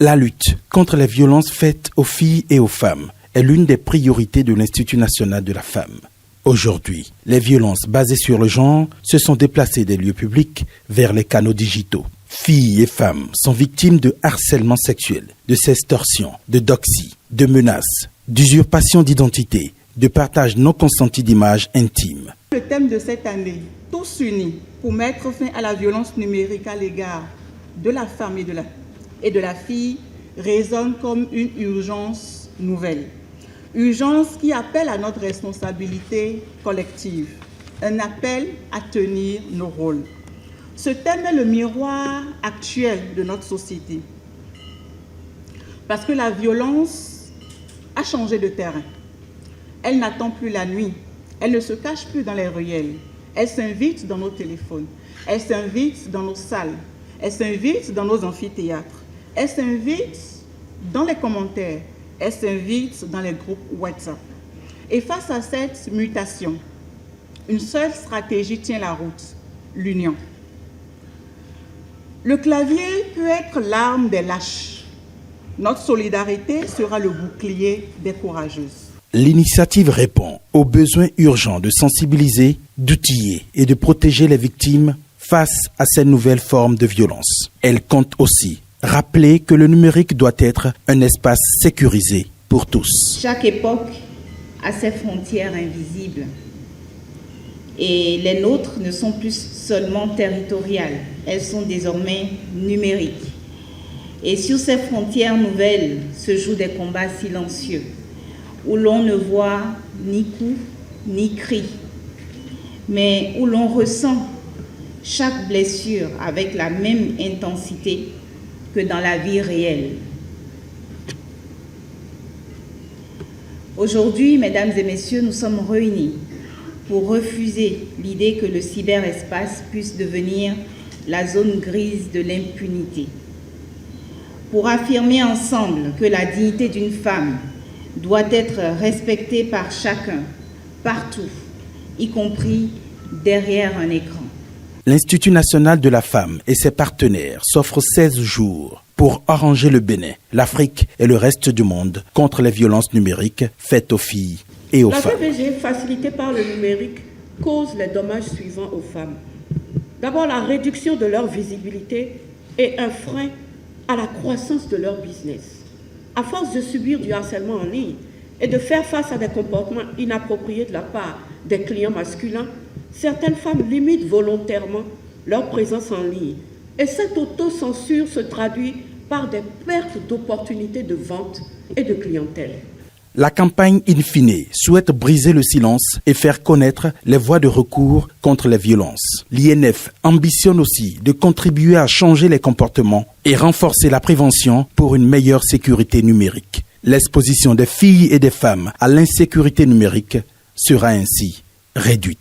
La lutte contre les violences faites aux filles et aux femmes est l'une des priorités de l'Institut national de la femme. Aujourd'hui, les violences basées sur le genre se sont déplacées des lieux publics vers les canaux digitaux. Filles et femmes sont victimes de harcèlement sexuel, de sextorsion, de doxie, de menaces, d'usurpation d'identité, de partage non consenti d'images intimes. Le thème de cette année, tous unis pour mettre fin à la violence numérique à l'égard de la femme et de la fille, résonne comme une urgence nouvelle. Urgence qui appelle à notre responsabilité collective, un appel à tenir nos rôles. Ce thème est le miroir actuel de notre société. Parce que la violence a changé de terrain. Elle n'attend plus la nuit. Elle ne se cache plus dans les ruelles. Elle s'invite dans nos téléphones. Elle s'invite dans nos salles. Elle s'invite dans nos amphithéâtres. Elle s'invite dans les commentaires. Elle s'invite dans les groupes WhatsApp. Et face à cette mutation, une seule stratégie tient la route, l'union. Le clavier peut être l'arme des lâches. Notre solidarité sera le bouclier des courageuses. L'initiative répond aux besoins urgents de sensibiliser, d'outiller et de protéger les victimes face à ces nouvelles formes de violence. Elle compte aussi rappeler que le numérique doit être un espace sécurisé pour tous. Chaque époque a ses frontières invisibles. Et les nôtres ne sont plus seulement territoriales, elles sont désormais numériques. Et sur ces frontières nouvelles se jouent des combats silencieux, où l'on ne voit ni coups ni cris, mais où l'on ressent chaque blessure avec la même intensité que dans la vie réelle. Aujourd'hui, mesdames et messieurs, nous sommes réunis pour refuser l'idée que le cyberespace puisse devenir la zone grise de l'impunité. Pour affirmer ensemble que la dignité d'une femme doit être respectée par chacun, partout, y compris derrière un écran. L'Institut national de la femme et ses partenaires s'offrent 16 jours pour arranger le Bénin, l'Afrique et le reste du monde contre les violences numériques faites aux filles et aux femmes. La VBG, facilitée par le numérique, cause les dommages suivants aux femmes. D'abord, la réduction de leur visibilité est un frein à la croissance de leur business. À force de subir du harcèlement en ligne et de faire face à des comportements inappropriés de la part des clients masculins, certaines femmes limitent volontairement leur présence en ligne. Et cette autocensure se traduit par des pertes d'opportunités de vente et de clientèle. La campagne Infine souhaite briser le silence et faire connaître les voies de recours contre les violences. L'INF ambitionne aussi de contribuer à changer les comportements et renforcer la prévention pour une meilleure sécurité numérique. L'exposition des filles et des femmes à l'insécurité numérique sera ainsi réduite.